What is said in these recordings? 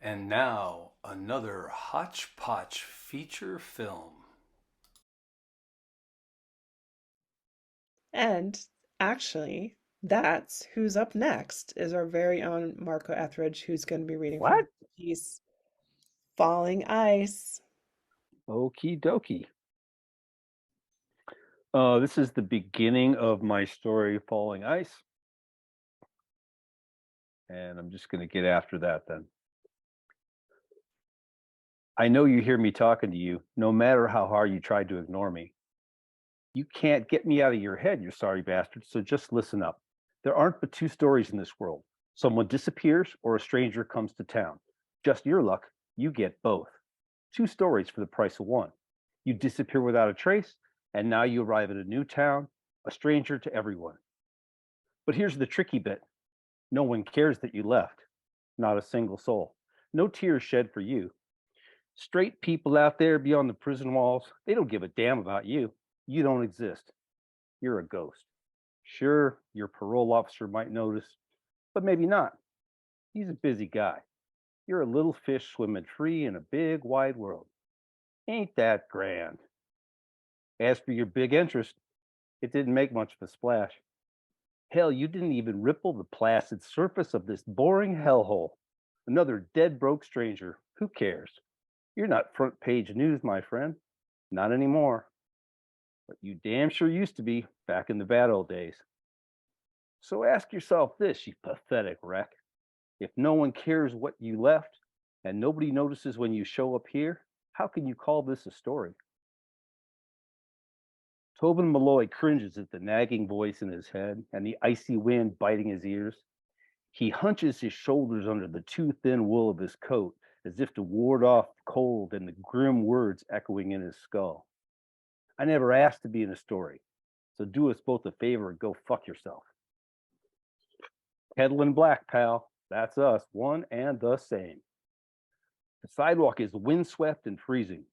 And now, another Hotch Potch feature film. And actually, that's who's up next is our very own Marco Etheridge, who's going to be reading from What? his piece, Falling Ice. Okie dokie. This is the beginning of my story, Falling Ice, and I'm just going to get after that then. I know you hear me talking to you, no matter how hard you tried to ignore me. You can't get me out of your head, you sorry bastard, so just listen up. There aren't but two stories in this world. Someone disappears or a stranger comes to town. Just your luck, you get both. Two stories for the price of one. You disappear without a trace, and now you arrive at a new town, a stranger to everyone. But here's the tricky bit. No one cares that you left. Not a single soul. No tears shed for you. Straight people out there beyond the prison walls, they don't give a damn about you. You don't exist. You're a ghost. Sure, your parole officer might notice, but maybe not. He's a busy guy. You're a little fish swimming free in a big, wide world. Ain't that grand? As for your big interest, it didn't make much of a splash. Hell, you didn't even ripple the placid surface of this boring hellhole. Another dead broke stranger. Who cares? You're not front page news, my friend. Not anymore. But you damn sure used to be back in the bad old days. So ask yourself this, you pathetic wreck. If no one cares what you left and nobody notices when you show up here, how can you call this a story? Tobin Malloy cringes at the nagging voice in his head and the icy wind biting his ears. He hunches his shoulders under the too thin wool of his coat as if to ward off cold and the grim words echoing in his skull. I never asked to be in a story, so do us both a favor and go fuck yourself. Peddling black, pal. That's us, one and the same. The sidewalk is windswept and freezing.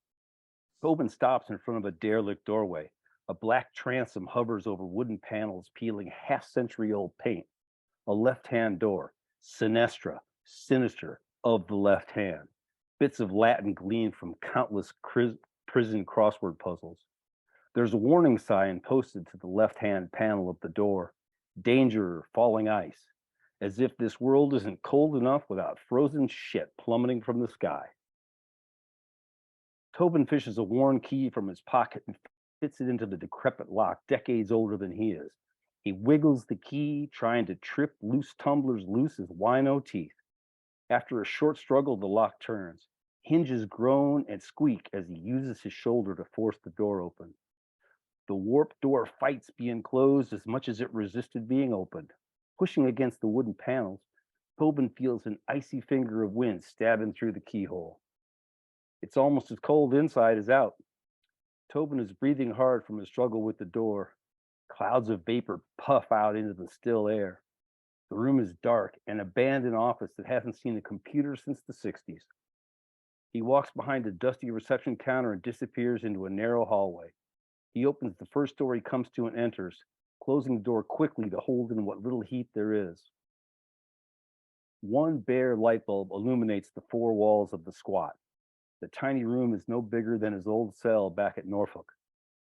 Tobin stops in front of a derelict doorway. A black transom hovers over wooden panels peeling half century old paint. A left hand door. Sinestra, sinister, of the left hand. Bits of Latin gleam from countless prison crossword puzzles. There's a warning sign posted to the left hand panel of the door. Danger, falling ice. As if this world isn't cold enough without frozen shit plummeting from the sky. Tobin fishes a worn key from his pocket and fits it into the decrepit lock, decades older than he is. He wiggles the key, trying to trip loose tumblers loose as wino teeth. After a short struggle, the lock turns. Hinges groan and squeak as he uses his shoulder to force the door open. The warped door fights being closed as much as it resisted being opened. Pushing against the wooden panels, Tobin feels an icy finger of wind stabbing through the keyhole. It's almost as cold inside as out. Tobin is breathing hard from his struggle with the door. Clouds of vapor puff out into the still air. The room is dark, an abandoned office that hasn't seen a computer since the 60s. He walks behind a dusty reception counter and disappears into a narrow hallway. He opens the first door he comes to and enters, closing the door quickly to hold in what little heat there is. One bare light bulb illuminates the four walls of the squat. The tiny room is no bigger than his old cell back at Norfolk.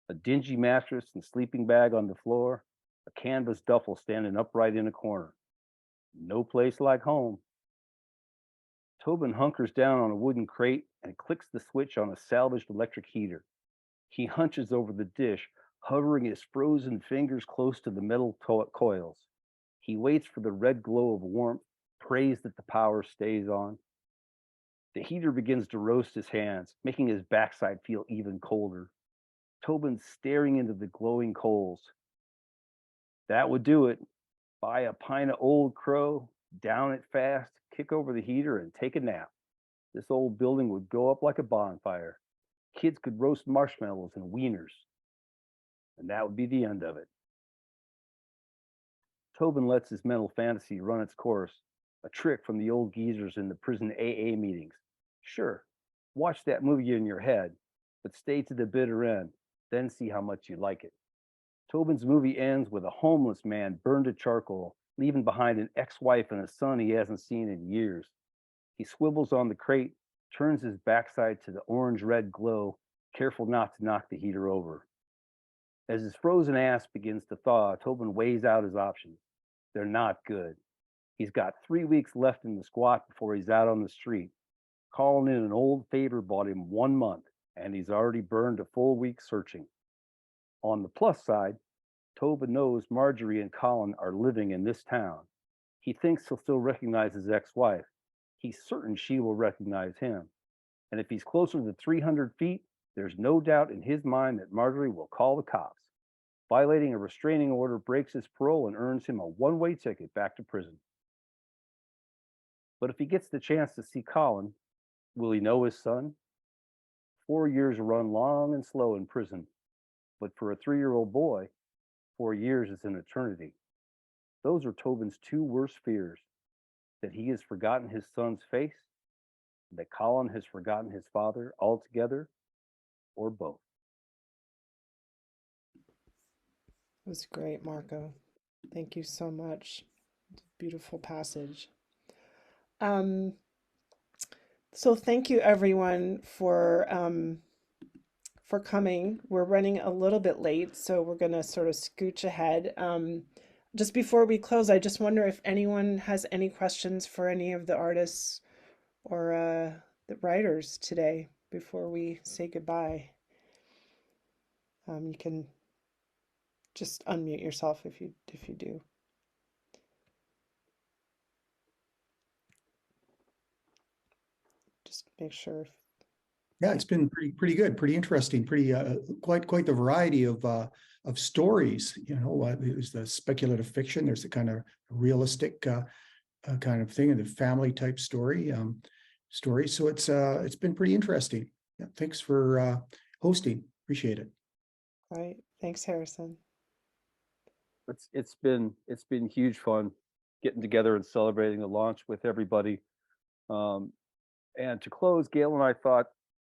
A dingy mattress and sleeping bag on the floor, a canvas duffel standing upright in a corner. No place like home. Tobin hunkers down on a wooden crate and clicks the switch on a salvaged electric heater. He hunches over the dish, hovering his frozen fingers close to the metal coils. He waits for the red glow of warmth, prays that the power stays on. The heater begins to roast his hands, making his backside feel even colder. Tobin's staring into the glowing coals. That would do it. Buy a pint of Old Crow, down it fast, kick over the heater, and take a nap. This old building would go up like a bonfire. Kids could roast marshmallows and wieners, and that would be the end of it. Tobin lets his mental fantasy run its course, a trick from the old geezers in the prison AA meetings. Sure, watch that movie in your head, but stay to the bitter end, then see how much you like it. Tobin's movie ends with a homeless man burned to charcoal, leaving behind an ex wife and a son he hasn't seen in years. He swivels on the crate, turns his backside to the orange-red glow, careful not to knock the heater over. As his frozen ass begins to thaw, Tobin weighs out his options. They're not good. He's got 3 weeks left in the squat before he's out on the street. Calling in an old favor bought him 1 month, and he's already burned a full week searching. On the plus side, Tobin knows Marjorie and Colin are living in this town. He thinks he'll still recognize his ex-wife. He's certain she will recognize him. And if he's closer than 300 feet, there's no doubt in his mind that Marjorie will call the cops. Violating a restraining order breaks his parole and earns him a one-way ticket back to prison. But if he gets the chance to see Colin, will he know his son? 4 years run long and slow in prison, but for a 3-year-old boy, 4 years is an eternity. Those are Tobin's two worst fears, that he has forgotten his son's face, and that Colin has forgotten his father altogether, or both. It was great, Marco. Thank you so much. Beautiful passage. So thank you everyone for coming. We're running a little bit late, so we're gonna sort of scooch ahead. Just before we close, I just wonder if anyone has any questions for any of the artists or the writers today before we say goodbye. You can just unmute yourself if you do. Just make sure. Yeah, it's been pretty good, pretty interesting, pretty quite the variety of stories. You know, there's the speculative fiction, there's the kind of realistic kind of thing, and the family type story. So it's been pretty interesting. Yeah, thanks for hosting. Appreciate it. All right, thanks, Harrison. It's been huge fun getting together and celebrating the launch with everybody. And to close, Gail and I thought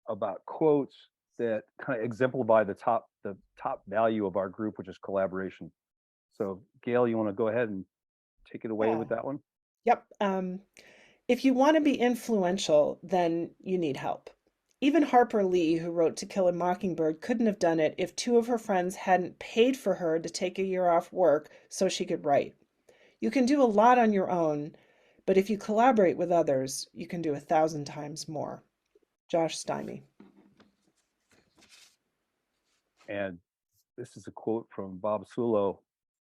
about quotes that kind of exemplify the top value of our group, which is collaboration. So Gail, you want to go ahead and take it away with that one? Yep. If you want to be influential, then you need help. Even Harper Lee, who wrote To Kill a Mockingbird, couldn't have done it if two of her friends hadn't paid for her to take a year off work so she could write. You can do a lot on your own, but if you collaborate with others, you can do 1,000 times more. Josh Stymie. And this is a quote from Bob Sulo,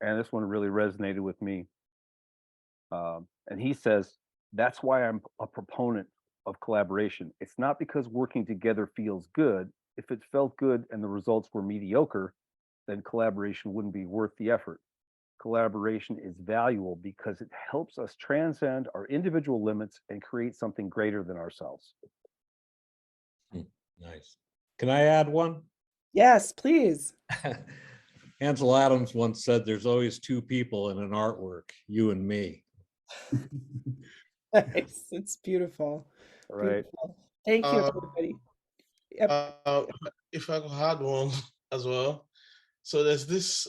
and this one really resonated with me. And he says, "That's why I'm a proponent of collaboration. It's not because working together feels good. If it felt good and the results were mediocre, then collaboration wouldn't be worth the effort. Collaboration is valuable because it helps us transcend our individual limits and create something greater than ourselves." Nice. Can I add one? Yes, please. Ansel Adams once said, "There's always two people in an artwork, you and me." Nice. It's beautiful. Right. Beautiful. Thank you, everybody. Yep. If I could add one as well. So there's this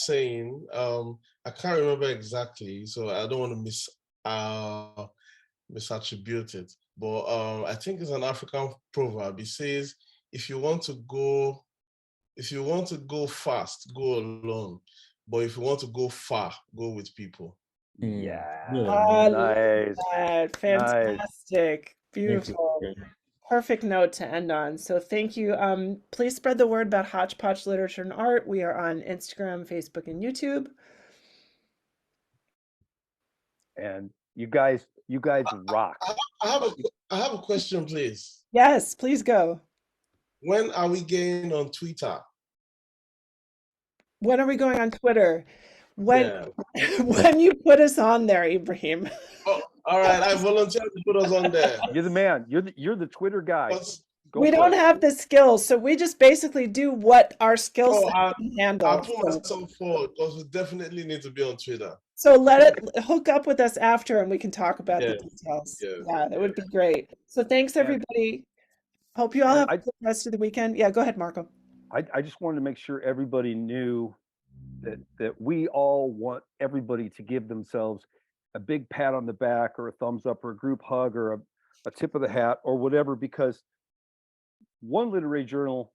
saying, I can't remember exactly, so I don't want to misattribute it, but I think it's an African proverb. It says, if you want to go fast, go alone, but if you want to go far, go with people. Yeah. Nice. Nice. Fantastic. Beautiful. Perfect note to end on. So thank you. Please spread the word about Hotch Potch Literature and Art. We are on Instagram, Facebook, and YouTube. And you guys rock. I have a question, please. Yes, please go. When are we getting on Twitter? When are we going on Twitter? When you put us on there, Ibrahim. Oh, all right. I volunteer to put us on there. You're the man. You're the Twitter guy. We don't have the skills, so we just basically do what our skills can handle. I'll put myself forward because we definitely need to be on Twitter. So hook up with us after and we can talk about the details. Yeah, it would be great. So thanks, everybody. Hope you all have a good rest of the weekend. Yeah, go ahead, Marco. I just wanted to make sure everybody knew that we all want everybody to give themselves a big pat on the back or a thumbs up or a group hug or a tip of the hat or whatever, because one literary journal,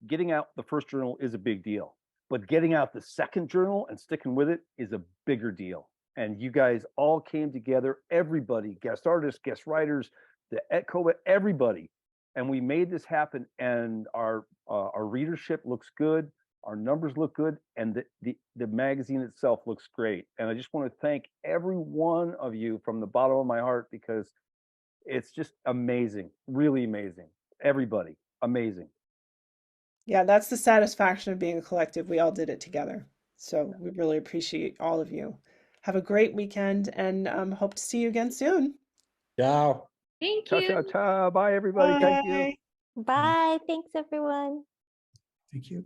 getting out the first journal is a big deal, but getting out the second journal and sticking with it is a bigger deal. And you guys all came together, everybody, guest artists, guest writers, the Echo, everybody, and we made this happen. And our readership looks good, our numbers look good, and the magazine itself looks great. And I just want to thank every one of you from the bottom of my heart, because it's just amazing, really amazing. Everybody, amazing. Yeah, that's the satisfaction of being a collective. We all did it together. So we really appreciate all of you. Have a great weekend and hope to see you again soon. Ciao. Thank Cha cha you. cha. Bye, everybody. Thank you. Bye. Bye. Thanks, everyone. Thank you.